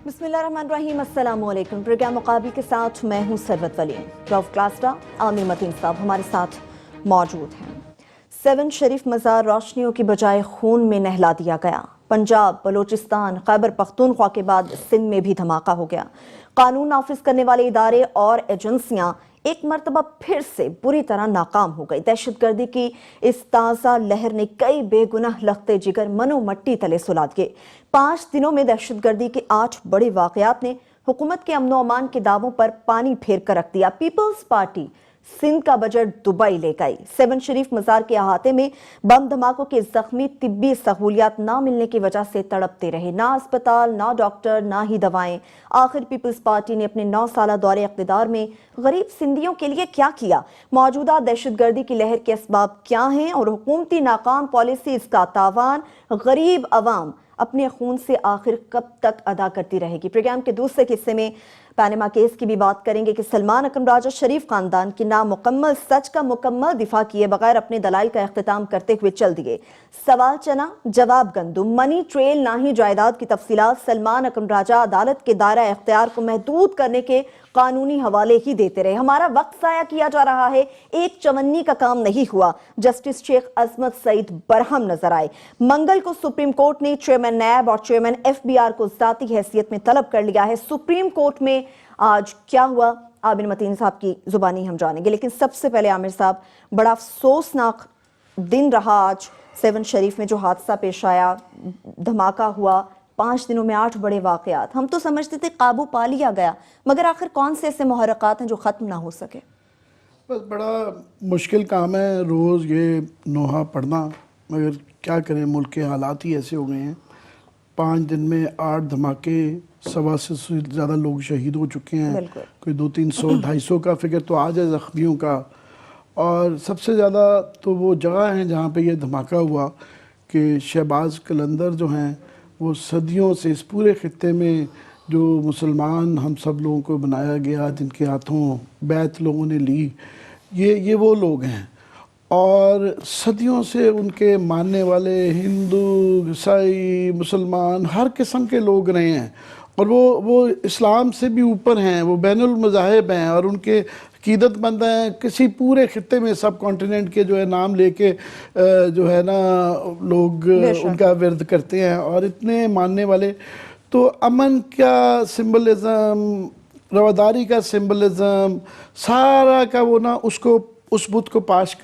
بسم اللہ الرحمن الرحیم، السلام علیکم۔ پروگرام مقابل کے ساتھ میں ہوں سروت ولیم۔ رؤف کلاسٹا، عامر متین صاحب ہمارے ساتھ موجود ہیں۔ 7 شریف مزار روشنیوں کی بجائے خون میں نہلا دیا گیا۔ پنجاب، بلوچستان، خیبر پختونخوا کے بعد سندھ میں بھی دھماکہ ہو گیا۔ قانون نافذ کرنے والے ادارے اور ایجنسیاں ایک مرتبہ پھر سے بری طرح ناکام ہو گئی۔ دہشت گردی کی اس تازہ لہر نے کئی بے گناہ لختے جگر منو مٹی تلے سلا دیے۔ 5 دنوں میں دہشت گردی کے 8 بڑے واقعات نے حکومت کے امن و امان کے دعووں پر پانی پھیر کر رکھ دیا۔ پیپلز پارٹی سندھ کا بجٹ دبئی لے گئی۔ 7 شریف مزار کے احاطے میں بم دھماکوں کے زخمی طبی سہولیات نہ ملنے کی وجہ سے تڑپتے رہے۔ نہ اسپتال، نہ ڈاکٹر، نہ ہی دوائیں۔ آخر پیپلز پارٹی نے اپنے 9 سالہ دور اقتدار میں غریب سندھیوں کے لیے کیا کیا؟ موجودہ دہشت گردی کی لہر کے اسباب کیا ہیں اور حکومتی ناکام پالیسیز کا تاوان غریب عوام اپنے خون سے آخر کب تک ادا کرتی رہے گی؟ پروگرام کے دوسرے حصے میں پاناما کیس کی بھی بات کریں گے کہ سلمان اکرم راجہ شریف خاندان کی نامکمل سچ کا مکمل دفاع کیے بغیر اپنے دلائل کا اختتام کرتے ہوئے چل دیے۔ سوال چنا، جواب گندم، منی ٹریل نہ ہی جائیداد کی تفصیلات۔ سلمان اکرم راجہ عدالت کے دائرہ اختیار کو محدود کرنے کے قانونی حوالے ہی دیتے رہے۔ ہمارا وقت ضائع کیا جا رہا ہے، ایک چونی کا کام نہیں ہوا۔ جسٹس شیخ عظمت سعید برہم نظر آئے۔ منگل کو سپریم کورٹ نے چیئرمین نیب اور چیئرمین FBR کو ذاتی حیثیت میں طلب کر لیا ہے۔ سپریم کورٹ میں آج کیا ہوا، عامر متین صاحب کی زبانی ہم جانیں گے، لیکن سب سے پہلے عامر صاحب، بڑا افسوسناک دن رہا آج 7 شریف میں جو حادثہ پیش آیا، دھماکہ ہوا، 5 دنوں میں 8 بڑے واقعات۔ ہم تو سمجھتے تھے قابو پا لیا گیا، مگر آخر کون سے ایسے محرکات ہیں جو ختم نہ ہو سکے؟ بس بڑا مشکل کام ہے روز یہ نوحہ پڑھنا، مگر کیا کریں، ملک کے حالات ہی ایسے ہو گئے ہیں۔ 5 دن میں 8 دھماکے، 125 سے زیادہ لوگ شہید ہو چکے ہیں۔ کوئی 200-300 250 کا فگر تو آ جائے زخمیوں کا۔ اور سب سے زیادہ تو وہ جگہ ہیں جہاں پہ یہ دھماکہ ہوا کہ شہباز قلندر جو ہیں وہ صدیوں سے اس پورے خطے میں جو مسلمان ہم سب لوگوں کو بنایا گیا، جن کے ہاتھوں بیعت لوگوں نے لی، یہ وہ لوگ ہیں، اور صدیوں سے ان کے ماننے والے ہندو، عیسائی، مسلمان ہر قسم کے لوگ رہے ہیں، اور وہ اسلام سے بھی اوپر ہیں، وہ بین المذاہب ہیں، اور ان کے عقیدت مند ہیں۔ کسی پورے خطے میں سب کانٹیننٹ کے جو ہے نام لے کے جو ہے نا لوگ ان کا ورد کرتے ہیں، اور اتنے ماننے والے۔ تو امن کا سمبلزم، رواداری کا سمبلزم، سارا کا وہ نا اس بت کو پاش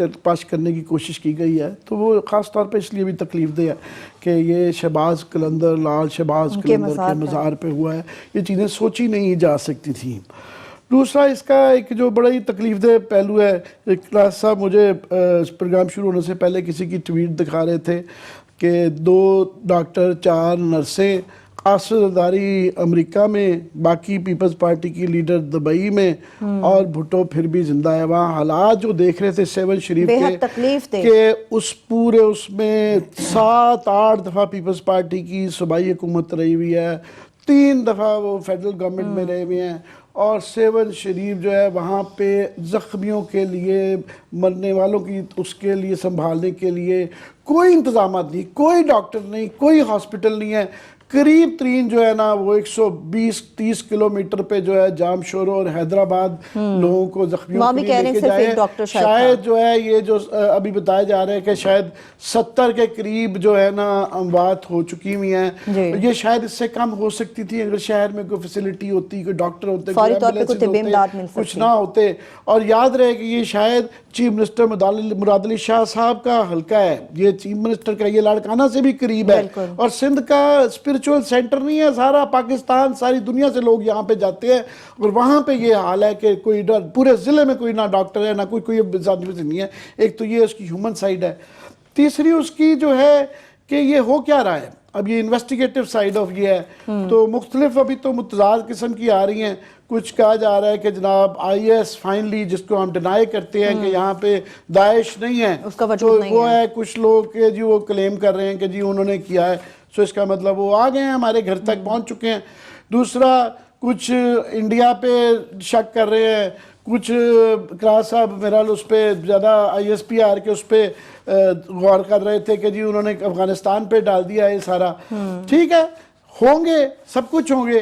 کرنے کی کوشش کی گئی ہے۔ تو وہ خاص طور پہ اس لیے بھی تکلیف دہ ہے کہ یہ شہباز قلندر، لال شہباز قلندر کے مزار پہ ہوا ہے۔ یہ چیزیں سوچی نہیں جا سکتی تھیں۔ دوسرا اس کا ایک جو بڑا ہی تکلیف دہ پہلو ہے، کلاس صاحب مجھے پروگرام شروع ہونے سے پہلے کسی کی ٹویٹ دکھا رہے تھے کہ 2 ڈاکٹر، 4 نرسیں، قاصد زرداری امریکہ میں، باقی پیپلز پارٹی کی لیڈر دبئی میں، اور بھٹو پھر بھی زندہ ہے۔ وہاں حالات جو دیکھ رہے تھے 7 شریف کے، کہ اس میں 7-8 دفعہ پیپلز پارٹی کی صوبائی حکومت رہی ہوئی ہے، 3 دفعہ وہ فیڈرل گورنمنٹ میں رہے ہوئے ہیں، اور 7 شریف جو ہے وہاں پہ زخمیوں کے لیے، مرنے والوں کی اس کے لیے سنبھالنے کے لیے کوئی انتظامات نہیں، کوئی ڈاکٹر نہیں، کوئی ہاسپٹل نہیں ہے۔ قریب ترین جو ہے نا وہ 120-30 کلومیٹر پہ جو ہے جام شورو اور حیدرآباد لوگوں کو زخمیوں کے لیے لے کے جائے۔ شاید جو ہے یہ جو ابھی بتایا جا رہا ہے کہ شاید 70 کے قریب جو ہے نا اموات ہو چکی ہوئی ہیں۔ یہ شاید اس سے کم ہو سکتی تھی اگر شہر میں کوئی فیسلٹی ہوتی، کوئی ڈاکٹر ہوتے، کوئی ایمبولینسز ہوتے، کچھ نہ ہوتے۔ اور یاد رہے کہ یہ شاید چیف منسٹر مراد علی شاہ صاحب کا حلقہ ہے، یہ چیف منسٹر کا، یہ لاڑکانہ سے بھی قریب ہے، اور سندھ کا اسپرچول سینٹر نہیں ہے، سارا پاکستان، ساری دنیا سے لوگ یہاں پہ جاتے ہیں، اور وہاں پہ یہ حال ہے کہ کوئی پورے ضلع میں کوئی نہ ڈاکٹر ہے، نہ کوئی آدمی سے نہیں ہے۔ ایک تو یہ اس کی ہیومن سائیڈ ہے۔ تیسری اس کی جو ہے کہ یہ ہو کیا رہا ہے، اب یہ انویسٹیگیٹو سائیڈ آف یہ ہے، تو مختلف ابھی تو متضاد قسم کی آ رہی ہیں۔ کچھ کہا جا رہا ہے کہ جناب IS فائنلی، جس کو ہم ڈینائی کرتے ہیں کہ یہاں پہ داعش نہیں ہے، تو وہ ہے کچھ لوگ کہ جی وہ کلیم کر رہے ہیں کہ جی انہوں نے کیا ہے، سو اس کا مطلب وہ آ گئے ہیں، ہمارے گھر تک پہنچ چکے ہیں۔ دوسرا کچھ انڈیا پہ شک کر رہے ہیں، کچھ کلاس صاحب میرا اس پہ زیادہ ISPR کے اس پہ غور کر رہے تھے کہ جی انہوں نے افغانستان پہ ڈال دیا ہے سارا۔ ٹھیک ہے، ہوں گے، سب کچھ ہوں گے،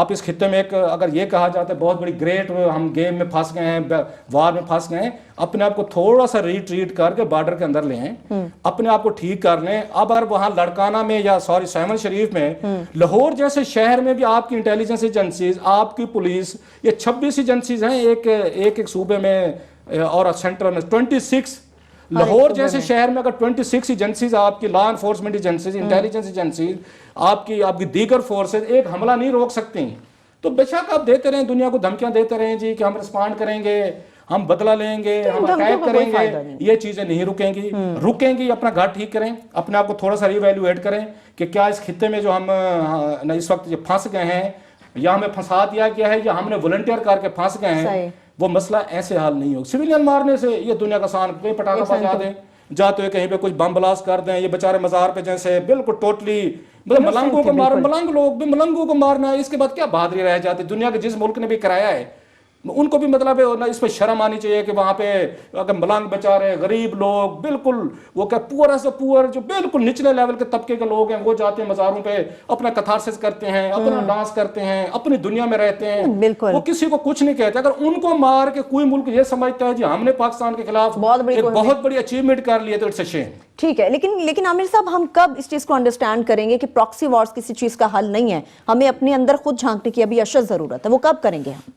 آپ اس خطے میں ایک اگر یہ کہا جاتا ہے بہت بڑی گریٹ ہم گیم میں پھنس گئے ہیں، وار میں پھنس گئے ہیں، اپنے آپ کو تھوڑا سا ریٹریٹ کر کے بارڈر کے اندر لیں، اپنے آپ کو ٹھیک کر لیں. اب اگر وہاں لڑکانہ میں یا سوری سیون شریف میں، لاہور جیسے شہر میں بھی آپ کی انٹیلیجنس ایجنسیز، آپ کی پولیس، یہ 26 ایجنسیز ہیں ایک صوبے میں اور سینٹر میں 26. لاہور جیسے شہر میں اگر 26 ایجنسیز آپ کی law enforcement agencies, intelligence agencies, آپ کی دیگر فورسز ایک حملہ نہیں روک سکتی، تو بے شک آپ دیتے رہیں، دنیا کو دھمکیاں دیتے رہیں جی کہ ہم رسپانڈ کریں گے، ہم بدلہ لیں گے، ہم اٹیک کریں گے، یہ چیزیں نہیں رکیں گی. اپنا گھر ٹھیک کریں، اپنے آپ کو تھوڑا سا ریویلویٹ کریں کہ کیا اس خطے میں جو ہم اس وقت پھنس گئے ہیں، یا ہمیں پھنسا دیا گیا ہے یا ہم نے والنٹیئر کر کے پھنس گئے ہیں، وہ مسئلہ ایسے حل نہیں ہوگا. سویلین مارنے سے یہ دنیا کا آسان، کوئی پٹاخہ بجا دیں، جاتے ہوئے کہیں پہ کچھ بم بلاسٹ کر دیں، یہ بیچارے مزار پہ جیسے بالکل ٹوٹلی ملنگوں کو ملنگوں کو مارنا ہے، اس کے بعد کیا بہادری رہ جاتی. دنیا کے جس ملک نے بھی کرایا ہے ان کو بھی مطلب اس پہ شرم آنی چاہیے کہ وہاں پہ اگر ملنگ بیچارے غریب لوگ بالکل وہ کیا پور ایز اے پور جو بالکل نچلے لیول کے طبقے کے لوگ ہیں، وہ جاتے ہیں مزاروں پہ، اپنا کتھارسس کرتے ہیں، اپنا ڈانس کرتے ہیں، اپنی دنیا میں رہتے ہیں، وہ کسی کو کچھ نہیں کہتے. اگر ان کو مار کے کوئی ملک یہ سمجھتا ہے جی ہم نے پاکستان کے خلاف ایک بہت بڑی اچیومنٹ کر لی ہے، تو اٹس اے شیم. ٹھیک ہے، لیکن عامر صاحب ہم کب اس چیز کو انڈرسٹینڈ کریں گے کہ پراکسی وارز کسی چیز کا حل نہیں ہے، ہمیں اپنے اندر خود جھانکنے کی ابھی اشد ضرورت ہے، وہ کب کریں گے ہم؟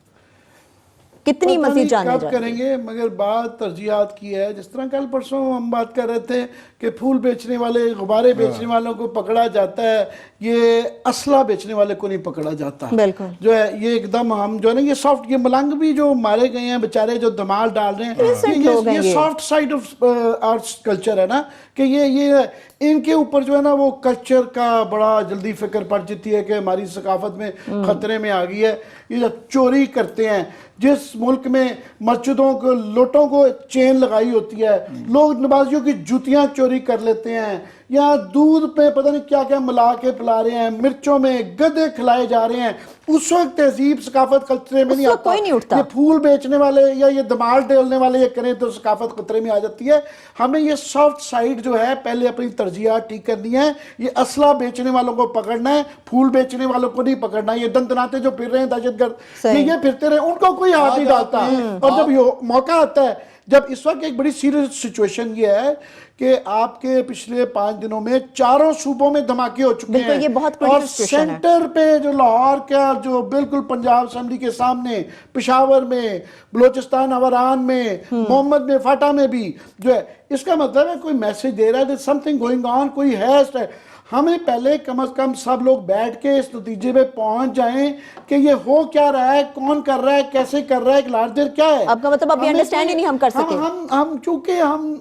کتنی مزید جانے کب کریں گے؟ مگر بات ترجیحات کی ہے. جس طرح کل پرسوں ہم بات کر رہے تھے کہ پھول بیچنے والے، غبارے بیچنے والوں کو پکڑا جاتا ہے، یہ اسلحہ بیچنے والے کو نہیں پکڑا جاتا. بالکل جو ہے یہ ایک دم ہم جو ہے نا یہ سافٹ، یہ ملنگ بھی جو مارے گئے ہیں بیچارے، جو دمال ڈال رہے ہیں، یہ soft side of arts culture ہے نا، کہ یہ ان کے اوپر جو ہے نا وہ کلچر کا بڑا جلدی فکر پڑ جاتی ہے کہ ہماری ثقافت میں خطرے میں آ گئی ہے. یہ جو چوری کرتے ہیں، جس ملک میں مسجدوں کو لوٹوں کو چین لگائی ہوتی ہے، لوگ نمازیوں کی جوتیاں چوری کر لیتے ہیں، یا دودھ پہ پتہ نہیں کیا کیا ملا کے پلا رہے ہیں، مرچوں میں گدے کھلائے جا رہے ہیں، اس وقت تہذیب ثقافت خطرے میں نہیں آتا. یہ پھول بیچنے والے یا یہ دمال ڈالنے والے یہ کریں تو ثقافت خطرے میں آ جاتی ہے. ہمیں یہ سافٹ سائڈ جو ہے پہلے اپنی ترجیحات ٹھیک کرنی ہے. یہ اسلحہ بیچنے والوں کو پکڑنا ہے، پھول بیچنے والوں کو نہیں پکڑنا. یہ دندناتے جو پھر رہے ہیں دہشت گرد، یہ پھرتے رہے، ان کو کوئی ہاتھ نہیں ڈالتا. اور جب یہ موقع آتا ہے، جب اس وقت ایک بڑی سیریس سچویشن یہ ہے کہ آپ کے پچھلے 5 دنوں میں 4 صوبوں میں دھماکے ہو چکے ہیں، اور سینٹر پہ جو لاہور کا جو بالکل پنجاب اسمبلی کے سامنے، پشاور میں، بلوچستان ہوران میں، محمد میں، فاٹا میں بھی جو ہے، اس کا مطلب ہے کوئی میسج دے رہا ہے something going on، کوئی ہے. ہمیں پہلے کم از کم سب لوگ بیٹھ کے اس نتیجے پہ پہنچ جائیں کہ یہ ہو کیا رہا ہے، کون کر رہا ہے، کیسے کر رہا ہے، ایک لارجر کیا ہے. آپ کا مطلب ابھی انڈرسٹینڈ ہی نہیں ہم کر سکے. ہم چونکہ ہم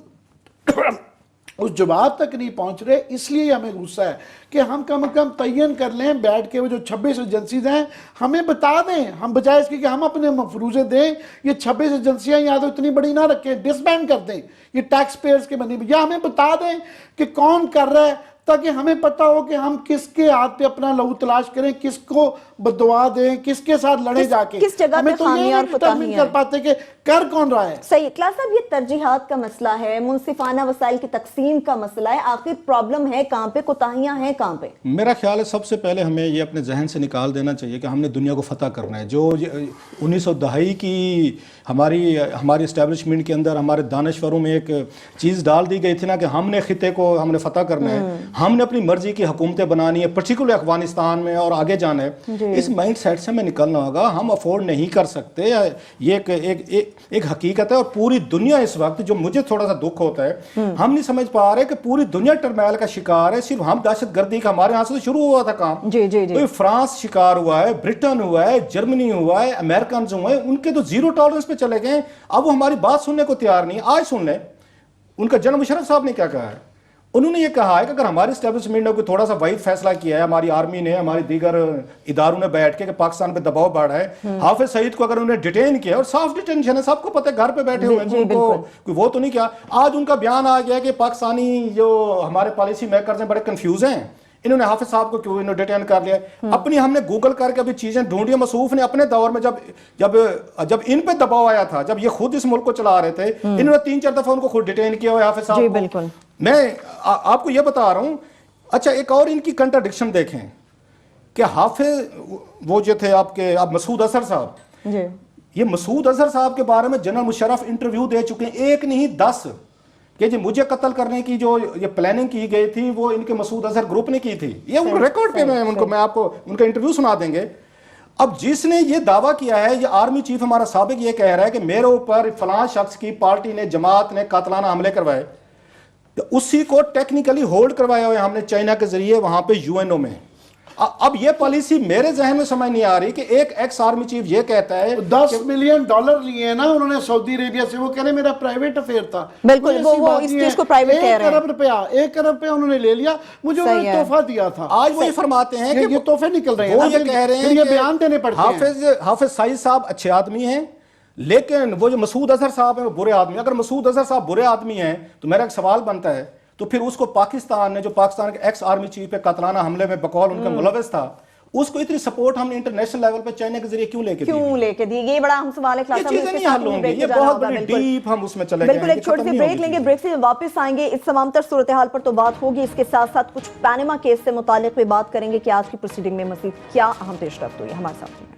اس جواب تک نہیں پہنچ رہے، اس لیے ہمیں غصہ ہے کہ ہم کم از کم تعین کر لیں بیٹھ کے. وہ جو 26 ایجنسیز ہیں ہمیں بتا دیں، ہم بجائے اس کی کہ ہم اپنے مفروضے دیں، یہ 26 ایجنسیاں یا تو اتنی بڑی نہ رکھیں، ڈسبینڈ کر دیں، یہ ٹیکس پیئرز کے بنی، یا ہمیں بتا دیں کہ کون کر رہا ہے، تاکہ ہمیں پتہ ہو کہ ہم کس کے ہاتھ پہ اپنا لہو تلاش کریں، کس کو بدعا دیں، کس کے ساتھ لڑیں جا کے. کس جگہ پہ خامیاں اور ڈٹرمن کر پاتے کہ کر کون رہا ہے. صحیح. کلاس صاحب، یہ ترجیحات کا مسئلہ ہے، منصفانہ وسائل کی تقسیم کا مسئلہ ہے، آخر پرابلم ہے کہاں پہ، کوتاہیاں ہیں کہاں پہ؟ میرا خیال ہے سب سے پہلے ہمیں یہ اپنے ذہن سے نکال دینا چاہیے کہ ہم نے دنیا کو فتح کرنا ہے. جو 1910 کی ہماری اسٹیبلشمنٹ کے اندر ہمارے دانشوروں میں ایک چیز ڈال دی گئی تھی نا کہ ہم نے خطے کو ہم نے فتح کرنا ہے، ہم نے اپنی مرضی کی حکومتیں بنانی ہے، پرٹیکولر افغانستان میں اور آگے جانا ہے. اس مائنڈ سیٹ سے ہمیں نکلنا ہوگا. ہم افورڈ نہیں کر سکتے، یہ ایک حقیقت ہے. اور پوری دنیا اس وقت، جو مجھے تھوڑا سا دکھ ہوتا ہے، ہم نہیں سمجھ پا رہے کہ پوری دنیا ٹرمیل کا شکار ہے. صرف ہم دہشت گردی کا ہمارے یہاں سے شروع ہوا تھا کام. کوئی فرانس شکار ہوا ہے، برٹن ہوا ہے، جرمنی ہوا ہے، امریکنز ہوئے ہیں، ان کے تو زیرو ٹالرنس پہ چلے گئے. اب وہ ہماری بات سننے کو تیار نہیں. آج سن لیں ان کا جنرل مشرف صاحب نے کیا کہا ہے. انہوں نے یہ کہا ہے کہ اگر ہماری اسٹیبلشمنٹ نے کوئی تھوڑا سا واحد فیصلہ کیا ہے، ہماری آرمی نے، ہماری دیگر اداروں نے بیٹھ کے کہ پاکستان پہ دباؤ بڑھا ہے، حافظ سعید کو اگر انہوں نے ڈیٹین کیا، اور صاف ڈیٹینشن ہے، سب کو پتہ ہے، گھر پہ بیٹھے ہوئے ہیں، ان کو کوئی وہ تو نہیں کیا. آج ان کا بیان آ گیا کہ پاکستانی جو ہمارے پالیسی میکرز ہیں بڑے کنفیوز ہیں، انہوں نے حافظ صاحب کو کیوں انہوں ڈیٹین کر لیا. اپنی ہم نے گوگل کر کے ابھی چیزیں ڈھونڈی. مصروف نے اپنے دور میں جب ان پہ دباؤ آیا تھا، جب یہ خود اس ملک کو چلا رہے تھے، انہوں نے 3-4 دفعہ ان کو خود ڈیٹین کیا ہوا ہے حافظ صاحب کو. میں آپ کو یہ بتا رہا ہوں. اچھا، ایک اور ان کی کنٹراڈکشن دیکھیں. کہ حافظ وہ جو تھے آپ کے اب مسعود اظہر صاحب، جی یہ مسعود اظہر صاحب کے بارے میں جنرل مشرف انٹرویو دے چکے ہیں، ایک نہیں 10، کہ جی مجھے قتل کرنے کی جو یہ پلاننگ کی گئی تھی وہ ان کے مسعود اظہر گروپ نے کی تھی. یہ ان ریکارڈ پہ میں آپ کو ان کا انٹرویو سنا دیں گے. اب جس نے یہ دعویٰ کیا ہے، یہ آرمی چیف ہمارا سابق یہ کہہ رہا ہے کہ میرے اوپر فلاں شخص کی پارٹی نے، جماعت نے قاتلانہ حملے کروائے، اسی کو ٹیکنیکلی ہولڈ کروایا ہوئے ہم نے چائنا کے ذریعے وہاں پہ UN میں. اب یہ پالیسی میرے ذہن میں سمجھ نہیں آ رہی کہ ایک ایکس آرمی چیف یہ کہتا ہے $10 ملین لیے ہیں نا انہوں نے سعودی عربیہ سے، وہ کہہ رہے میرا پرائیویٹ افیئر تھا. بالکل، وہ اس چیز کو پرائیویٹ کہہ رہے ہیں. 1 ارب روپیہ انہوں نے لے لیا، مجھے انہوں نے تحفہ دیا تھا. آج وہ یہ فرماتے ہیں کہ یہ تحفے نکل رہے ہیں، وہ یہ کہہ رہے ہیں یہ کہ بیان دینے پڑتے ہیں. حافظ سعید صاحب اچھے آدمی ہیں، لیکن وہ جو مسعود اظہر صاحب ہیں وہ برے آدمی ہیں. اگر مسعود اظہر صاحب برے آدمی ہیں تو میرا ایک سوال بنتا ہے، تو پھر اس کو پاکستان نے، جو پاکستان کے ایکس آرمی چیف پہ قاتلانہ حملے میں بقول ان کا ملوث تھا، اس کو اتنی سپورٹ ہم نے انٹرنیشنل لیول پہ چائنا کے ذریعے کیوں لے کے دی؟ یہ بڑا اہم سوال ہے. یہ چیزیں نہیں حل ہوں گی، یہ بہت بڑی ڈیپ ہم اس میں چلے بالکل ایک چھوٹی سی بریک لیں گے، بریک سے واپس آئیں گے. اس تمام تر صورتحال پر تو بات ہوگی، اس کے ساتھ ساتھ کچھ پینما کیس سے متعلق بھی بات کریں گے کہ آج کی پروسیڈنگ میں مزید کیا اہم پیش رفت ہوئی. ہمارے ساتھ ہیں.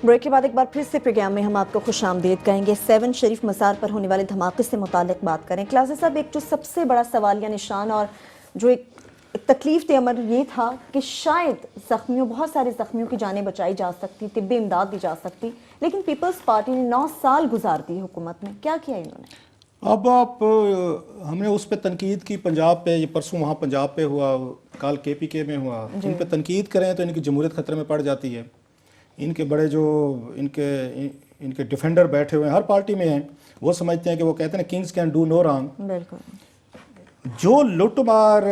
بریک کے بعد ایک بار پھر سے پروگرام میں ہم آپ کو خوش آمدید کہیں گے. 7 شریف مزار پر ہونے والے دھماکے سے متعلق بات کریں. کلاسز صاحب، ایک جو سب سے بڑا سوالیہ نشان اور جو ایک تکلیف دہ امر یہ تھا کہ شاید بہت سارے زخمیوں کی جانیں بچائی جا سکتی، طبی امداد دی جا سکتی، لیکن پیپلز پارٹی نے 9 سال گزار دی حکومت میں. کیا کیا انہوں نے؟ اب ہم نے اس پہ تنقید کی، پنجاب پہ، یہ پرسوں وہاں پنجاب پہ ہوا، کل KPK میں ہوا. ان پہ تنقید کریں تو ان کی جمہوریت خطرے میں پڑ جاتی ہے. ان کے بڑے جو ان کے ڈیفینڈر بیٹھے ہوئے ہیں، ہر پارٹی میں ہیں، وہ سمجھتے ہیں کہ وہ کہتے ہیں kings can do no wrong. بالکل. جو لٹ مار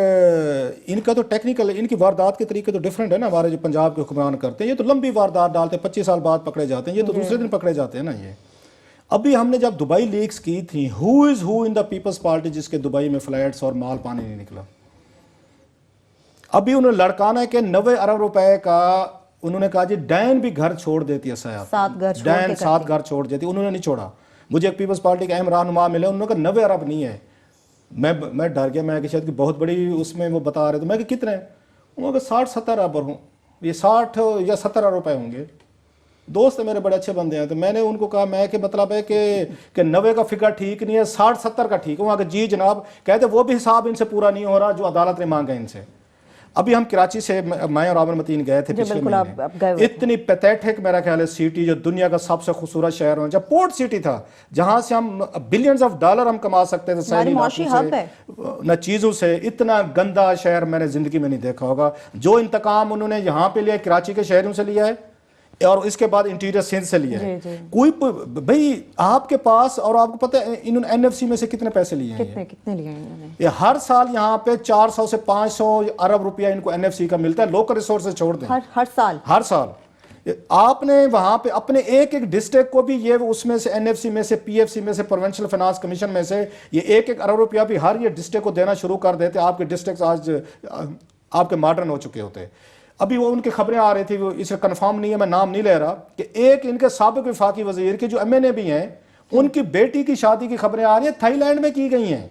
ان کا تو ٹیکنیکل، ان کی واردات کے طریقے تو ڈیفرنٹ ہے نا. ہمارے جو پنجاب کے حکمران کرتے ہیں، یہ تو لمبی واردات ڈالتے ہیں، 25 سال بعد پکڑے جاتے ہیں. یہ تو دوسرے دن پکڑے جاتے ہیں نا. یہ ابھی ہم نے جب دبئی لیکس کی تھی، ہو از ہو ان دا پیپلز پارٹی جس کے دبئی میں فلیٹس اور مال پانی نہیں نکلا. ابھی انہوں نے لڑکانا ہے کہ 90 ارب روپے کا انہوں نے کہا جی ڈین بھی گھر چھوڑ دیتی ہے. ڈین 7 گھر چھوڑ دیتی، انہوں نے نہیں چھوڑا. مجھے ایک پیپلز پارٹی کا اہم رہنما ملے، انہوں نے کہا 90 ارب نہیں ہے. میں ڈر گیا، میں کہ شاید کہ بہت بڑی اس میں وہ بتا رہے تھے. میں کہ کتنے ہیں؟ انہوں نے کہا 60-70 ارب ہوں، یہ 60 یا 70 ارب روپے ہوں گے. دوست میرے بڑے اچھے بندے ہیں. تو میں نے ان کو کہا، میں کہ مطلب ہے کہ 90 کا فگر ٹھیک نہیں ہے، 60-70 کا ٹھیک ہے. وہاں کہ جی جناب. کہتے وہ بھی حساب ان سے پورا نہیں ہو رہا جو عدالت نے مانگا ان سے. ابھی ہم کراچی سے میں اور عامر متین گئے تھے پچھلے مہینے. اتنی پیتھیٹک میرا خیال ہے سٹی، جو دنیا کا سب سے خوبصورت شہر ہو، جب پورٹ سٹی تھا جہاں سے ہم بلینز آف ڈالر ہم کما سکتے تھے سیاحتی علاقوں سے، نہ چیزوں سے. اتنا گندا شہر میں نے زندگی میں نہیں دیکھا ہوگا. جو انتقام انہوں نے یہاں پہ لیا، کراچی کے شہریوں سے لیا ہے، اور اس کے بعد انٹیریئر سندھ سے لیا ہے. کوئی بھائی آپ کے پاس، اور آپ کو پتہ ہے انہوں نے NFC میں سے کتنے پیسے لیے ہیں؟ کتنے لیے انہوں نے؟ یہ ہر سال یہاں پہ 400 سے 500 ارب روپیہ ان کو NFC کا ملتا ہے. لوکل ریسورسز چھوڑ دیں. ہر سال آپ نے وہاں پہ اپنے ایک ڈسٹرکٹ کو بھی، یہ اس میں سے NFC میں سے، PFC میں سے، پروونشل فائنانس کمیشن میں سے، یہ 1 ارب روپیہ بھی ہر یہ ڈسٹرکٹ کو دینا شروع کر دیتے. آپ کے ڈسٹرکٹ آج آپ کے ماڈرن ہو چکے ہوتے. ابھی وہ ان کی خبریں آ رہی تھی، وہ اسے کنفرم نہیں ہے، میں نام نہیں لے رہا، کہ ایک ان کے سابق وفاقی وزیر کے جو MNA بھی ہیں، ان کی بیٹی کی شادی کی خبریں آ رہی ہیں تھائی لینڈ میں کی گئی ہیں.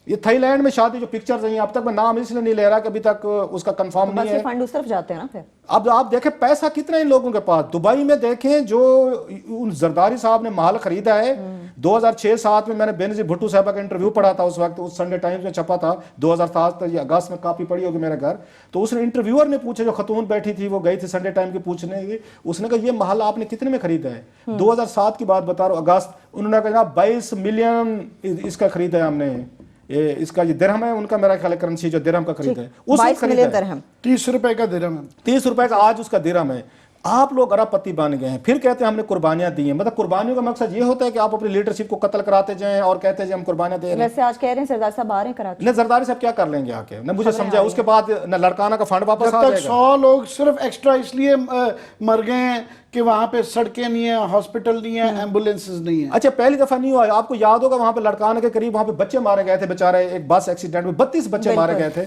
یہ تھائی لینڈ میں شادی جو پکچرز ہیں، اب تک میں نام اس لیے نہیں لے رہا کہ ابھی تک اس کا کنفرم نہیں ہے. فنڈ اس طرف جاتے ہیں نا. پھر اب آپ دیکھیں پیسہ کتنا ان لوگوں کے پاس. دبئی میں دیکھیں جو ان زرداری صاحب نے محل خریدا ہے 2006-07 میں نے بینظیر بھٹو صاحبہ کا انٹرویو پڑھا تھا اس وقت، اس سنڈے ٹائمز میں چھپا تھا. 2007 تک، یہ اگست میں کاپی پڑی ہوگی میرے گھر. تو اس نے انٹرویور نے پوچھا، جو خاتون بیٹھی تھی وہ گئی تھی سنڈے ٹائم کی پوچھنے کی، اس نے کہا یہ محل آپ نے کتنے میں خریدا ہے؟ 2007 کی بات بتا رہا ہوں، اگست. انہوں نے کہا جناب 22 ملین اس کا خریدا ہے ہم نے. اس کا یہ درہم ہے ان کا، میرا خیال ہے کرنسی جو درہم کا خریدا ہے، اس وقت خریدا ہے. 30 روپے کا درہم ہے. 30 روپے کا آج اس کا درہم ہے. آپ لوگ ارب پتی بن گئے ہیں. پھر کہتے ہیں ہم نے قربانیاں دی ہیں. مطلب قربانیوں کا مقصد یہ ہوتا ہے کہ آپ اپنی لیڈرشپ کو قتل کراتے جائیں اور کہتے ہیں ہم قربانیاں دے رہے ہیں. ویسے آج کہہ رہے ہیں سردار صاحب آ رہے ہیں کراچی. نہیں، زرداری صاحب کیا کر لیں گے آ کے؟ نہ مجھے سمجھا. اس کے بعد نہ لڑکانہ کا فنڈ واپس آ جائے گا. 100 لوگ صرف ایکسٹرا اس لیے مر گئے ہیں کہ وہاں پہ سڑکیں نہیں ہیں، ہاسپٹل نہیں ہیں، ایمبولینسز نہیں ہیں. اچھا پہلی دفعہ نہیں ہوا. آپ کو یاد ہوگا وہاں پہ لڑکانہ کے قریب وہاں پہ بچے مارے گئے تھے بیچارے، ایک بس ایکسیڈنٹ میں 32 بچے مارے گئے تھے.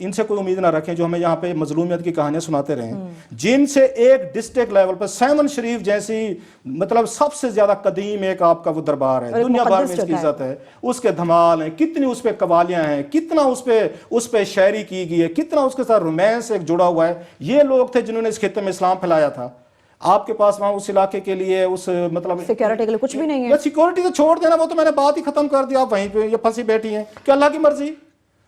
ان سے کوئی امید نہ رکھیں جو ہمیں یہاں پہ مظلومیت کی کہانیاں سناتے رہیں, جن سے ایک ڈسٹرکٹ لیول پر سیون شریف جیسی مطلب سب سے زیادہ قدیم ایک آپ کا وہ دربار ہے, دنیا بھر میں اس کی عزت ہے, اس کے دھمال ہیں, کتنی اس پہ قوالیاں ہیں, کتنا اس پہ شاعری کی گئی ہے, کتنا اس کے ساتھ رومانس ایک جڑا ہوا ہے. یہ لوگ تھے جنہوں نے اس خطے میں اسلام پھیلایا تھا. آپ کے پاس وہاں اس علاقے کے لیے اس مطلب سیکیورٹی کے لیے کچھ بھی نہیں ہے. سیکورٹی تو چھوڑ دینا, وہ تو میں نے بات ہی ختم کر دیا, آپ وہیں پہ یہ پھنسی بیٹھی ہیں کہ اللہ کی مرضی.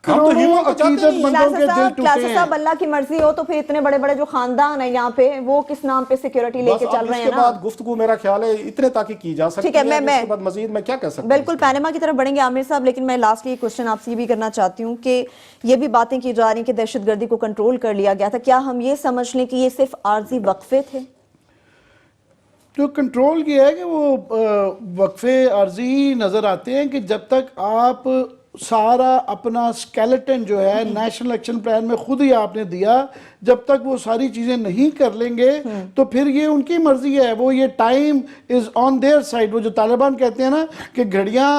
ہم تو ہیومن کو چاہتے نہیں. کلاسر صاحب اللہ کی مرضی ہو تو پھر اتنے بڑے بڑے جو خاندان ہیں یہاں پہ وہ کس نام پہ سیکیورٹی لے کے چل رہے ہیں. اس کے بعد گفتگو میرا خیال ہے اتنے تاکہ کی جا سکتی ہے, اس کے بعد مزید میں کیا کہہ سکتا ہوں. بالکل پینما کی طرف بڑھیں گے عامر صاحب, لیکن میں لاسٹلی کوشچن آپ سے یہ بھی کرنا چاہتی ہوں کہ یہ بھی باتیں کی جا رہی ہیں کہ دہشت گردی کو کنٹرول کر لیا گیا تھا. کیا ہم یہ سمجھ لیں کہ یہ صرف عارضی وقفے تھے؟ جو کنٹرول کیا ہے کہ وہ وقفے عارضی ہی نظر آتے ہیں کہ جب تک آپ سارا اپنا سکیلٹن جو ہے نیشنل ایکشن پلان میں خود ہی آپ نے دیا, جب تک وہ ساری چیزیں نہیں کر لیں گے تو پھر یہ ان کی مرضی ہے. وہ یہ time is on their side, وہ جو طالبان کہتے ہیں نا کہ گھڑیاں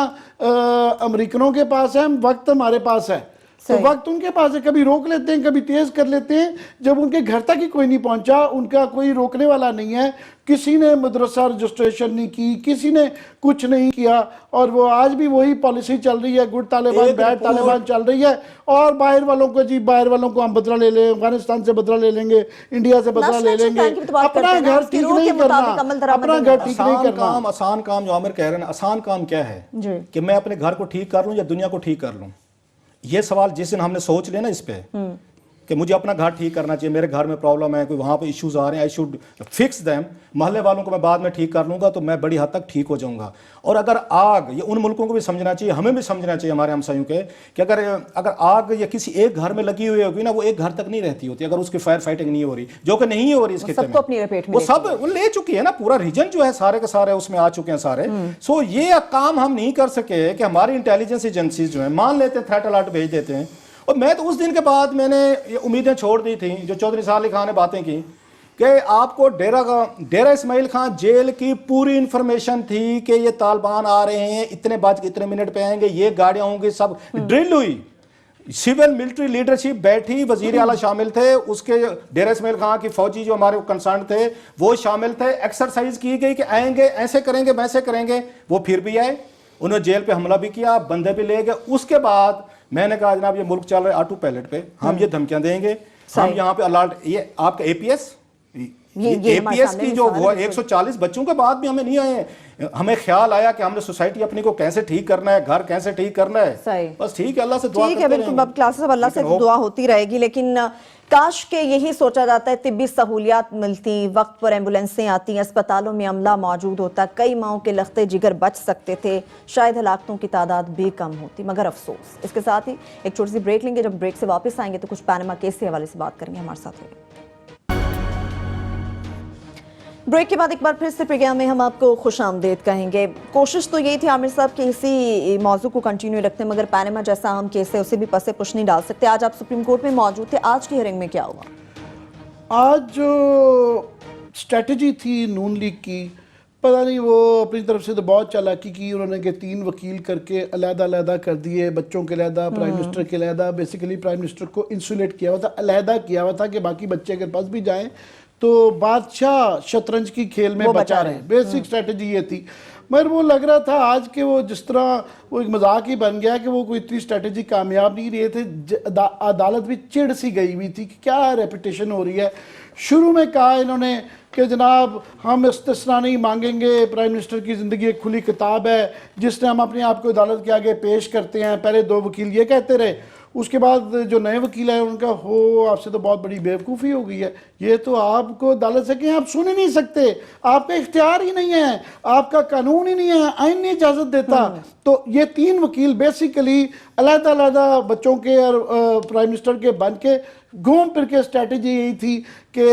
امریکنوں کے پاس ہیں, وقت ہمارے پاس ہے, تو وقت ان کے پاس ہے. کبھی روک لیتے ہیں, کبھی تیز کر لیتے ہیں. جب ان کے گھر تک ہی کوئی نہیں پہنچا, ان کا کوئی روکنے والا نہیں ہے. کسی نے مدرسہ رجسٹریشن نہیں کی, کسی نے کچھ نہیں کیا, اور وہ آج بھی وہی پالیسی چل رہی ہے, گڈ طالبان بیڈ طالبان چل رہی ہے. اور باہر والوں کو جی باہر والوں کو ہم بدلہ لے لیں, افغانستان سے بدلہ لے لیں گے, انڈیا سے بدلہ لے لیں گے, اپنا گھر ٹھیک نہیں کرنا, اپنا گھر ٹھیک نہیں کرنا. آسان کام جو عامر کہہ رہے ہیں, آسان کام کیا ہے کہ میں اپنے گھر کو ٹھیک کر لوں یا دنیا کو ٹھیک کر لوں. یہ سوال جس دن ہم نے سوچ لیا نا اس پہ کہ مجھے اپنا گھر ٹھیک کرنا چاہیے, میرے گھر میں پرابلم ہے, کوئی وہاں پہ ایشوز آ رہے ہیں, آئی شوڈ فکس دیم, محلے والوں کو میں بعد میں ٹھیک کر لوں گا تو میں بڑی حد تک ٹھیک ہو جاؤں گا. اور اگر آگ, یہ ان ملکوں کو بھی سمجھنا چاہیے, ہمیں بھی سمجھنا چاہیے ہمارے ہمسایوں کے, کہ اگر آگ یا کسی ایک گھر میں لگی ہوئی ہوگی نا, وہ ایک گھر تک نہیں رہتی ہوتی اگر اس کی فائر فائٹنگ نہیں ہو رہی, جو کہ نہیں ہو رہی اس خطے میں, وہ سب وہ لے چکی ہے نا, پورا ریجن جو ہے سارے کے سارے اس میں آ چکے ہیں سارے. سو یہ کام ہم نہیں کر سکے کہ ہماری انٹیلیجنس ایجنسیز جو ہیں مان لیتے ہیں, تھریٹ الرٹ بھیج دیتے ہیں. اور میں تو اس دن کے بعد میں نے یہ امیدیں چھوڑ دی تھیں جو چودھری صالح علی خان نے باتیں کی کہ آپ کو ڈیرہ اسماعیل خان جیل کی پوری انفارمیشن تھی کہ یہ طالبان آ رہے ہیں, اتنے بج کے اتنے منٹ پہ آئیں گے, یہ گاڑیاں ہوں گی, سب ڈرل ہوئی. سول ملٹری لیڈرشپ بیٹھی, وزیر اعلیٰ شامل تھے, اس کے ڈیرہ اسماعیل خان کی فوجی جو ہمارے کنسرن تھے وہ شامل تھے. ایکسرسائز کی گئی کہ آئیں گے, ایسے کریں گے, ویسے کریں گے. وہ پھر بھی آئے, انہوں نے جیل پہ حملہ بھی کیا, بندے بھی لے گئے. اس کے بعد میں نے کہا جناب یہ ملک چل رہا ہے آٹو پیلٹ پہ, ہم یہ دھمکیاں دیں گے, ہم یہاں پہ الرٹ. یہ آپ کا اے پی ایس کی جو وہ 140 بچوں کے بعد بھی ہمیں نہیں آئے. ہمیں خیال آیا کہ ہم نے سوسائٹی اپنی کو کیسے ٹھیک کرنا ہے, گھر کیسے ٹھیک کرنا ہے. بس ٹھیک ہے, اللہ سے دعا ٹھیک ہے, بالکل اب کلاسز اللہ سے دعا ہوتی رہے گی. لیکن کاش کہ یہی سوچا جاتا ہے, طبی سہولیات ملتی, وقت پر ایمبولینسیں آتی, اسپتالوں میں عملہ موجود ہوتا, کئی ماؤں کے لختے جگر بچ سکتے تھے, شاید ہلاکتوں کی تعداد بھی کم ہوتی, مگر افسوس. اس کے ساتھ ہی ایک چھوٹی سی بریک لیں گے, جب بریک سے واپس آئیں گے تو کچھ پینما کیس کے حوالے سے بات کریں گے. ہمارے ساتھ ہوئے بریک کے بعد ایک بار پھر سے پروگرام میں ہم آپ کو خوش آمدید کہیں گے. کوشش تو یہی تھی عامر صاحب کہ اسی موضوع کو کنٹینیو رکھتے ہیں, مگر پینما جیسا اہم کیس ہے اسے بھی پس پش نہیں ڈال سکتے. آج آپ سپریم کورٹ میں موجود تھے, آج کی ہیئرنگ میں کیا ہوا؟ آج جو اسٹریٹجی تھی نون لیگ کی, پتہ نہیں وہ اپنی طرف سے تو بہت چالاکی کی انہوں نے کہ 3 وکیل کر کے علیحدہ علیحدہ کر دیے, بچوں کے علیحدہ, پرائم منسٹر کے علیحدہ. بیسیکلی پرائم منسٹر کو انسولیٹ کیا ہوا تھا, علیحدہ کیا ہوا تھا کہ باقی بچے اگر پاس بھی جائیں تو بادشاہ شطرنج کی کھیل میں بچا رہے. بیسک اسٹریٹجی یہ تھی. مگر وہ لگ رہا تھا آج کے وہ جس طرح وہ ایک مذاق ہی بن گیا کہ وہ کوئی اتنی اسٹریٹجی کامیاب نہیں رہے تھے. عدالت بھی چڑ سی گئی ہوئی تھی کہ کیا ریپیٹیشن ہو رہی ہے. شروع میں کہا انہوں نے کہ جناب ہم استثناء نہیں مانگیں گے, پرائم منسٹر کی زندگی ایک کھلی کتاب ہے جس نے ہم اپنے آپ کو عدالت کے آگے پیش کرتے ہیں. پہلے 2 وکیل یہ کہتے رہے, اس کے بعد جو نئے وکیل ہیں ان کا ہو آپ سے تو بہت بڑی بیوقوفی ہو گئی ہے, یہ تو آپ کو عدالت سے کہیں آپ سن ہی نہیں سکتے, آپ کا اختیار ہی نہیں ہے, آپ کا قانون ہی نہیں ہے, آئین نہیں اجازت دیتا. تو یہ 3 وکیل بیسیکلی علیحدہ علیحدہ بچوں کے اور پرائم منسٹر کے بن کے گھوم پھر کے اسٹریٹجی یہی تھی کہ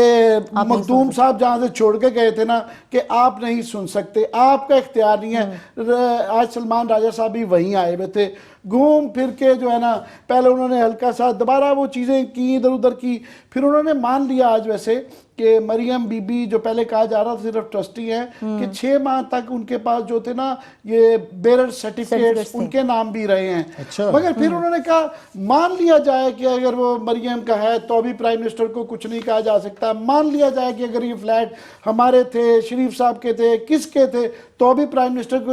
مخدوم صاحب جہاں سے چھوڑ کے گئے تھے نا کہ آپ نہیں سن سکتے, آپ کا اختیار نہیں ہے. آج سلمان راجہ صاحب بھی وہیں آئے ہوئے تھے, گھوم پھر کے جو ہے نا پہلے انہوں نے ہلکا سا دوبارہ وہ چیزیں کی ادھر ادھر کی, پھر انہوں نے مان لیا آج ویسے کہ مریم بی بی جو پہلے کہا جا رہا تھا صرف ٹرسٹی ہیں کہ 6 ماہ تک ان کے پاس جو تھے نا یہ بیرر سرٹیفکیٹس ان کے نام بھی رہے ہیں. مگر پھر انہوں نے کہا مان لیا جائے کہ اگر وہ مریم کا ہے تو بھی پرائم منسٹر کو کچھ نہیں کہا جا سکتا, مان لیا جائے کہ اگر یہ فلیٹ ہمارے تھے, شریف صاحب کے تھے, کس کے تھے تو بھی پرائم منسٹر کو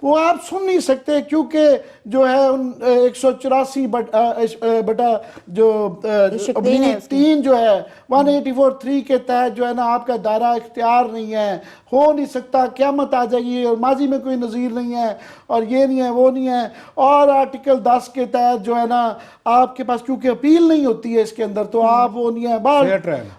وہ آپ سن نہیں سکتے کیونکہ جو ہے 184 بٹا جو 3 جو ہے 184(3) کے تحت جو ہے نا آپ کا دائرہ اختیار نہیں ہے, ہو نہیں سکتا, قیامت آ جائے گی اور ماضی میں کوئی نظیر نہیں ہے اور یہ نہیں ہے وہ نہیں ہے. اور آرٹیکل 10 کے تحت جو ہے نا آپ کے پاس کیونکہ اپیل نہیں ہوتی ہے اس کے اندر تو آپ وہ نہیں ہے.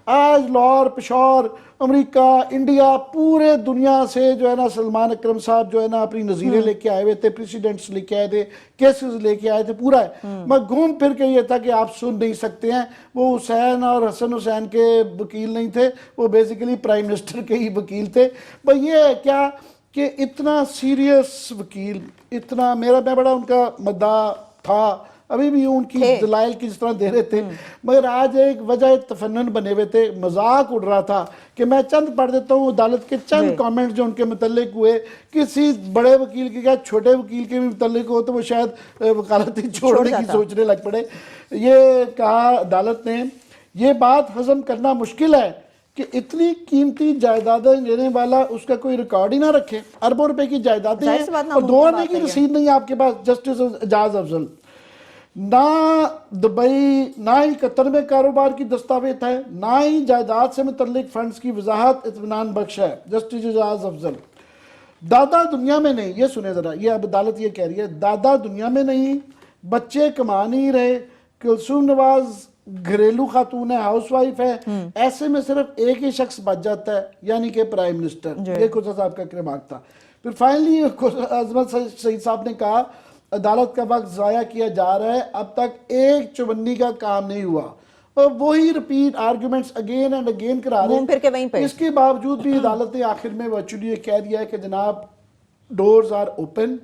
آج لاہور, پشاور, امریکہ, انڈیا, پورے دنیا سے جو ہے نا سلمان اکرم صاحب جو ہے نا اپنی نظیریں لے کے آئے ہوئے تھے, پریسیڈنٹس لے کے آئے تھے, کیسز لے کے آئے تھے, پورا ہے. میں گھوم پھر کے یہ تھا کہ آپ سن نہیں سکتے ہیں. وہ حسین اور حسن حسین کے وکیل نہیں تھے, وہ بیسیکلی پرائم منسٹر کے ہی وکیل تھے. بھئی یہ ہے کیا کہ اتنا سیریس وکیل, اتنا میں بڑا ان کا مداح تھا, ابھی بھی ان کی دلائل کی جس طرح دے رہے تھے, مگر آج ایک وجہ تفنن بنے ہوئے تھے, مذاق اڑ رہا تھا کہ میں چند پڑھ دیتا ہوں عدالت کے چند کامنٹ جو ان کے متعلق ہوئے. کسی بڑے وکیل کے کیا چھوٹے وکیل کے بھی متعلق ہو تو وہ شاید وکالتی چھوڑنے کی سوچنے لگ پڑے. یہ کہا عدالت نے, یہ بات ہضم کرنا مشکل ہے کہ اتنی قیمتی جائیدادیں لینے والا اس کا کوئی ریکارڈ ہی نہ رکھے. اربوں روپے کی جائیدادیں ہیں اور 2 آنے کی رسید نہیں ہے آپ کے پاس. جسٹس اعجاز افضل, نہ دبئی نہ ہی قطر میں کاروبار کی دستاویز ہے, نہ ہی جائیداد سے متعلق فنڈز کی وضاحت اطمینان بخش ہے. جسٹس اعجاز افضل, دادا دنیا میں نہیں, یہ سنیں ذرا, یہ اب عدالت یہ کہہ رہی ہے, دادا دنیا میں نہیں, بچے کما نہیں رہے, کلثوم نواز گھریلو خاتون ہے, ہاؤس وائف ہے, ایسے میں صرف ایک ہی شخص بچ جاتا ہے یعنی کہ پرائم منسٹر. یہ کھوسا صاحب کا ریمارک تھا. پھر فائنلی عظمت سعید صاحب نے کہا عدالت کا وقت ضائع کیا جا رہا ہے, اب تک ایک چوبندی کا کام نہیں ہوا, اور وہی repeat arguments again and again کرا رہے ہیں. اس کے باوجود بھی عدالت نے آخر میں ورچولی یہ کہہ دیا ہے کہ جناب ڈورز آر اوپن,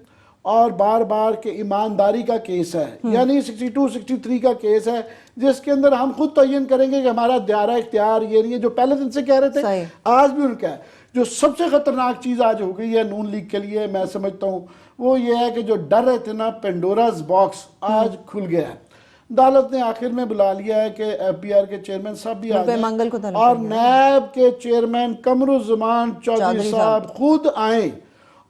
اور بار بار کہ ایمانداری کا کیس ہے, یعنی 62-63 کا کیس ہے جس کے اندر ہم خود تعین کریں گے کہ ہمارا دائرہ اختیار یہ نہیں ہے جو پہلے دن سے کہہ رہے تھے, آج بھی ان کا ہے. جو سب سے خطرناک چیز آج ہو گئی ہے نون لیگ کے لیے میں سمجھتا ہوں وہ یہ ہے کہ جو ڈر رہے تھے نا پینڈوراز باکس آج کھل گیا ہے. عدالت نے آخر میں بلا لیا ہے کہ ایف بی آر کے چیئرمین صاحب بھی آ جائیں اور نیب کے چیئرمین قمرالزمان چودھری صاحب خود آئیں,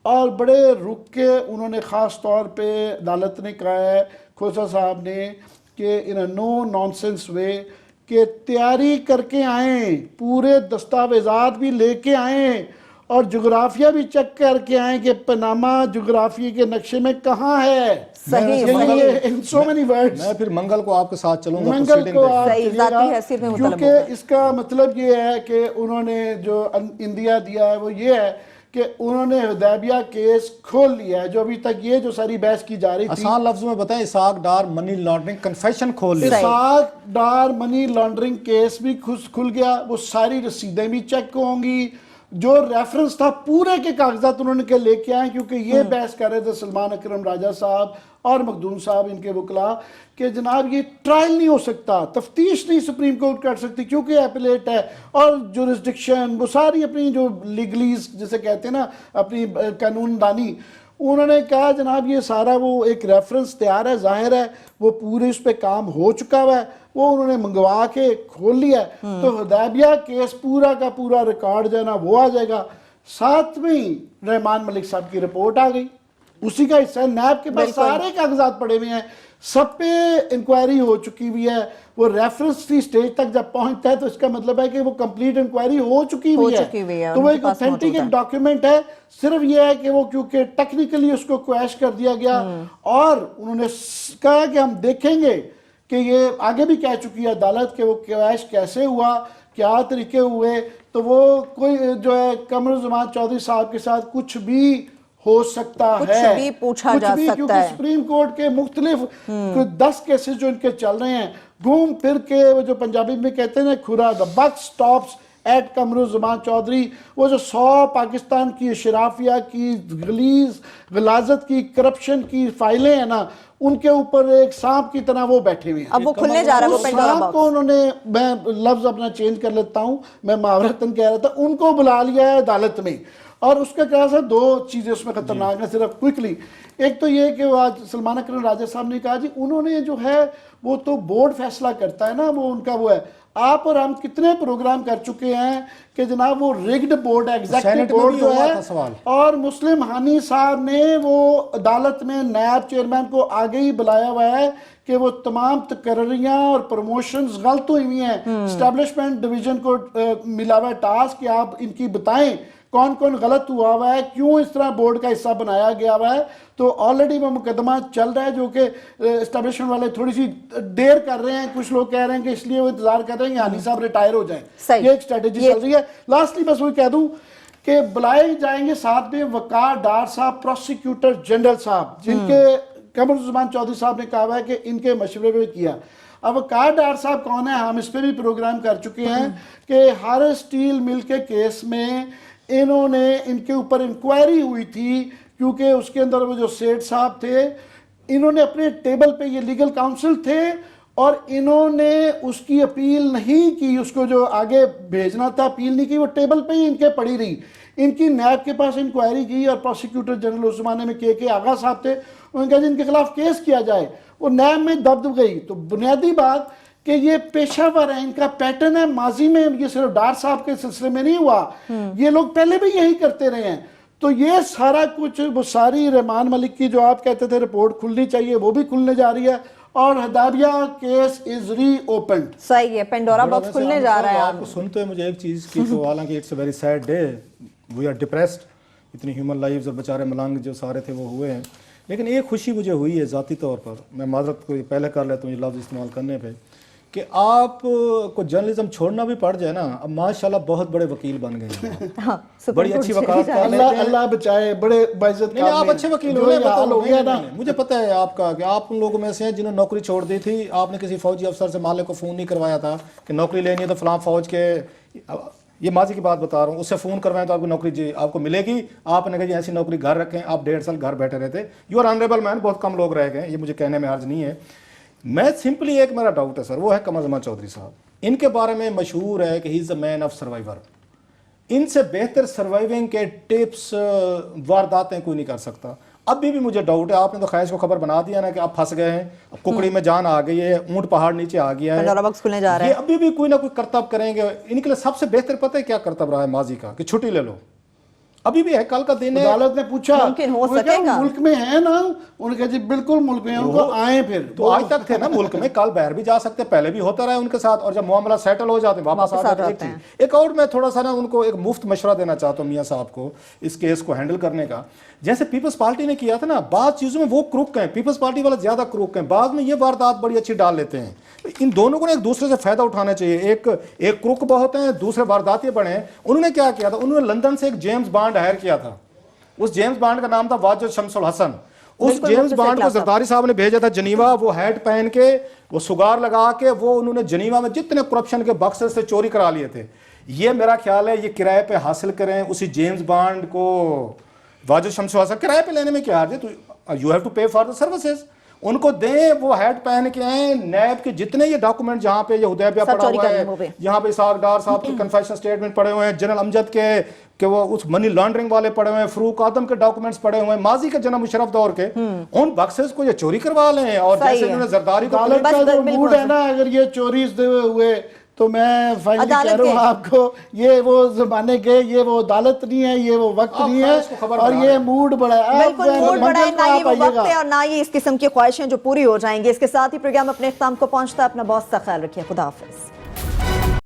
اور بڑے رک کے انہوں نے خاص طور پہ عدالت نے کہا ہے کھوسا صاحب نے کہ ان اے نو نانسنس وے کہ تیاری کر کے آئیں, پورے دستاویزات بھی لے کے آئیں اور جغرافیہ بھی چیک کر کے آئیں کہ پناما جغرافیے کے نقشے میں کہاں ہے. میں پھر منگل کو آپ کے ساتھ چلوں گا, منگل کو آپ چلیے گا, کیونکہ اس کا مطلب یہ ہے کہ انہوں نے جو اندیا دیا ہے وہ یہ ہے کہ انہوں نے حدیبیہ کیس کھول لیا ہے, جو ابھی تک یہ جو ساری بحث کی جا رہی تھی. آسان لفظوں میں بتائیں, Ishaq Dar money laundering confession کھول لیا. Ishaq Dar money laundering case بھی کھل گیا, وہ ساری رسیدیں بھی چیک ہوں گی, جو ریفرنس تھا پورے کے کاغذات انہوں نے لے کے آئے, کیونکہ یہ بحث کر رہے تھے سلمان اکرم راجہ صاحب اور مخدوم صاحب ان کے وکلا کہ جناب یہ ٹرائل نہیں ہو سکتا, تفتیش نہیں سپریم کورٹ کر سکتی کیونکہ ایپلیٹ ہے, اور جورسڈکشن وہ ساری اپنی جو لیگلیز جسے کہتے ہیں نا اپنی قانون دانی, انہوں نے کہا جناب یہ سارا وہ ایک ریفرنس تیار ہے, ظاہر ہے وہ پورے اس پہ کام ہو چکا ہوا ہے, وہ انہوں نے منگوا کے کھول لیا ہے. تو حدیبیہ کیس پورا کا پورا ریکارڈ جو ہے نا وہ آ جائے گا. ساتھ میں رحمان ملک صاحب کی رپورٹ آ گئی, اسی کا حصہ ہے. نیب کے پاس سارے کاغذات پڑے ہوئے ہیں, سب پہ انکوائری ہو چکی ہوئی ہے. وہ ریفرنس کی سٹیج تک جب پہنچتا ہے تو اس کا مطلب ہے کہ وہ کمپلیٹ انکوائری ہو چکی ہوئی ہے, تو وہ ایک اوتھینٹک ایک ڈاکیومنٹ ہے. صرف یہ ہے کہ وہ کیونکہ ٹیکنیکلی اس کو کویش کر دیا گیا, اور انہوں نے کہا کہ ہم دیکھیں گے کہ یہ آگے بھی کہہ چکی ہے عدالت کہ وہ کویش کیسے ہوا, کیا طریقے ہوئے. تو وہ کوئی جو ہے قمرالزمان چودھری صاحب کے ساتھ کچھ بھی ہو سکتا ہے, کچھ بھی پوچھا جا سکتا ہے, کیونکہ سپریم کورٹ کے مختلف 10 کیسز جو ان کے چل رہے ہیں, گھوم پھر کے وہ جو پنجابی میں کہتے ہیں کھرا, the buck stops at Qamaruzzaman Chaudhry, وہ جو 100 پاکستان کی اشرافیہ کی غلیظ غلاظت کی کرپشن کی فائلیں ہیں نا، ان کے اوپر ایک سانپ کی طرح وہ بیٹھے ہوئے ہیں۔ اب وہ کھلنے جا رہا ہے وہ اس پینڈورا سانپ باکس۔ کو انہوں نے، میں لفظ اپنا چینج کر لیتا ہوں، میں محاورتاً کہہ رہا تھا، ان کو بلا لیا ہے عدالت میں، اور اس کا کیا ہے، 2 چیزیں اس میں خطرناک ہیں صرف کوئکلی۔ ایک تو یہ کہ وہ آج سلمان اکرم راجہ صاحب نے کہا جی انہوں نے جو ہے وہ تو بورڈ فیصلہ کرتا ہے نا، وہ ان کا وہ ہے۔ آپ اور ہم کتنے پروگرام کر چکے ہیں کہ جناب وہ ریگڈ بورڈ ہے، ایگزیکٹو بورڈ جو ہے، اور مسلم ہانی صاحب نے وہ عدالت میں نائب چیئرمین کو آگے ہی بلایا ہوا ہے کہ وہ تمام تقرریاں اور پروموشنز غلط ہوئی ہیں۔ اسٹیبلشمنٹ ڈویژن کو ملا ہوا ہے ٹاسک کہ آپ ان کی بتائیں کون کون غلط ہوا ہے، کیوں اس طرح بورڈ کا حصہ بنایا گیا ہوا ہے۔ تو آلریڈی وہ مقدمہ چل رہا ہے، جو کہ اسٹیبلشمنٹ والے تھوڑی سی دیر کر رہے ہیں، کچھ لوگ کہہ رہے ہیں کہ اس لیے وہ انتظار کر رہے ہیں کہ ہانی صاحب ریٹائر ہو جائیں، یہ ایک اسٹریٹجی چل رہی ہے۔ لاسٹلی بس وہ کہہ دوں کہ بلائے جائیں گے ساتھ میں وقار ڈار صاحب، پروسیکیوٹر جنرل صاحب، جن کے قمرالزمان چودھری صاحب نے کہا ہے کہ ان کے مشورے میں کیا۔ اب وقار ڈار صاحب کون ہیں؟ ہم اس پہ بھی پروگرام کر چکے ہیں کہ ہر اسٹیل مل کے کیس میں انہوں نے، ان کے اوپر انکوائری ہوئی تھی، کیونکہ اس کے اندر وہ جو سیٹھ صاحب تھے، انہوں نے اپنے ٹیبل پہ، یہ لیگل کاؤنسل تھے، اور انہوں نے اس کی اپیل نہیں کی، اس کو جو آگے بھیجنا تھا اپیل نہیں کی، وہ ٹیبل پہ ہی ان کے پڑی رہی۔ ان کی نیب کے پاس انکوائری کی، اور پروسیکیوٹر جنرل اس زمانے میں کے آغا صاحب تھے، انہوں نے کہا جی ان کے خلاف کیس کیا جائے، وہ نیب میں دب گئی۔ تو بنیادی بات کہ یہ پیشہ ور ہے، ان کا پیٹرن ہے، ماضی میں یہ صرف ڈار صاحب کے سلسلے میں نہیں ہوا، یہ لوگ پہلے بھی یہی کرتے رہے ہیں۔ تو یہ سارا کچھ، وہ ساری رحمان ملک کی جو آپ کہتے تھے رپورٹ کھلنی چاہیے، وہ بھی کھلنے جا رہی ہے، اور ہدایبیہ کیس از ری اوپنڈ۔ صحیح ہے، پینڈورا باکس کھلنے جا رہا ہے۔ آپ کو سنتے ہیں مجھے ایک چیز کی تو حالانکہ it's a very sad day, we are depressed, اتنی ہیومن لائفز اور بیچارے ملنگ جو سارے تھے وہ ہوئے ہیں، لیکن ایک خوشی مجھے ہوئی ہے ذاتی طور پر، میں معذرت کو پہلے کر لیتا ہوں یہ لفظ استعمال کرنے پہ، کہ آپ کو جرنلزم چھوڑنا بھی پڑ جائے نا، اب ماشاءاللہ بہت بڑے وکیل بن گئے ہیں، بڑی اچھی وکالت کر لیتے ہیں۔ اللہ بچائے، بڑے باعزت نہیں آپ اچھے وکیل ہو گئے، مجھے پتہ ہے آپ کا کہ آپ ان لوگوں میں سے ہیں جنہوں نے نوکری چھوڑ دی تھی، آپ نے کسی فوجی افسر سے مالک کو فون نہیں کروایا تھا کہ نوکری لینی ہے تو فلاں فوج کے، یہ ماضی کی بات بتا رہا ہوں، اس سے فون کروائیں تو آپ کو نوکری جی آپ کو ملے گی، آپ نے کہا جی ایسی نوکری گھر رکھیں، آپ 1.5 سال گھر بیٹھے رہتے، یو آر آنریبل مین، بہت کم لوگ رہ گئے، یہ مجھے کہنے میں حرج نہیں ہے۔ میں سمپلی ایک میرا ڈاؤٹ ہے سر، وہ ہے قمرالزمان چودھری صاحب، ان کے بارے میں مشہور ہے کہ ہی از اے مین آف سروائیور، ان سے بہتر سروائیونگ کے ٹپس وارداتیں کوئی نہیں کر سکتا۔ ابھی بھی مجھے ڈاؤٹ ہے، آپ نے تو خواہش کو خبر بنا دیا نا کہ آپ پھنس گئے ہیں، اب ککڑی میں جان آ گئی ہے، اونٹ پہاڑ نیچے آ گیا ہے، پینڈورا باکس کھلنے جا رہا ہے۔ یہ ابھی بھی کوئی نہ کوئی کرتب کریں گے۔ ان کے لیے سب سے بہتر پتہ ہے کیا کرتب رہا ہے ماضی کا، کہ چھٹی لے لو، ابھی بھی ہے، کل کا دن ہے۔ عدالت نے پوچھا ممکن ہو سکے گا ملک میں ہے نا، انہوں نے کہا جی بالکل ملک میں ہیں، ان کو آئیں پھر تو آج تک تھے نا ملک میں، کل باہر بھی جا سکتے، پہلے بھی ہوتا رہا ہے ان کے ساتھ، اور جب معاملہ سیٹل ہو جاتے ہیں واپس آ جاتے ہیں۔ ایک اور میں تھوڑا سا نا ان کو ایک مفت مشورہ دینا چاہتا ہوں میاں صاحب کو اس کیس کو ہینڈل کرنے کا، جیسے پیپلز پارٹی نے کیا تھا نا، بعض چیزوں میں وہ کروک ہیں، پیپلز پارٹی والے زیادہ کروک ہیں، بعض میں یہ واردات بڑی اچھی ڈال لیتے ہیں۔ ان دونوں کو ایک دوسرے سے فائدہ اٹھانا چاہیے، ایک کروک بہت ہیں، دوسرے وارداتی بڑے ہیں۔ انہوں نے کیا کیا تھا، انہوں نے لندن سے ایک جیمز بانڈ ہائر کیا تھا، اس جیمز بانڈ کا نام تھا واجد شمس الحسن۔ اس جیمز بانڈ کو زرداری صاحب نے بھیجا تھا جنیوا، وہ ہیٹ پہن کے، وہ سگار لگا کے، وہ انہوں نے جنیوا میں جتنے کرپشن کے باکسز سے چوری کرا لیے تھے۔ یہ میرا خیال ہے یہ کرائے پہ حاصل کریں اسی جیمز بانڈ کو، واجد شمس الحسن، کرائے پہ لینے میں کیا حرج ہے، you have to pay for the services, ان کو دیں، وہ ہیٹ پہن کے آئیں، نیب کے جتنے یہ ڈاکومنٹ جہاں پہ یہ حدیبیہ پڑا ہوا ہے، یہاں پہ اسحاق ڈار صاحب کی کنفیشن سٹیٹمنٹ پڑے ہوئے ہیں، جنرل امجد کے کہ وہ اس منی لانڈرنگ والے پڑے ہوئے ہیں، فروق آدم کے ڈاکومنٹس پڑے ہوئے ہیں، ماضی کے جناب مشرف دور کے، ان باکسز کو یہ چوری کروا لیں، اور جیسے انہوں نے زرداری کو عدالت کا جو موڈ ہے نا، اگر یہ چوریز ہوئے تو میں فائنلی کہہ رہا ہوں آپ کو، یہ وہ زمانے کے، یہ وہ عدالت نہیں ہے، یہ وہ وقت نہیں ہے، اور یہ موڈ بڑا ہے، بالکل موڈ بڑا ہے، نہ یہ وہ وقت ہے اور نہ یہ اس قسم کی خواہشیں جو پوری ہو جائیں گی۔ اس کے ساتھ ہی پروگرام اپنے اختتام کو پہنچتا ہے، اپنا بہت سا خیال رکھیے، خدا حافظ۔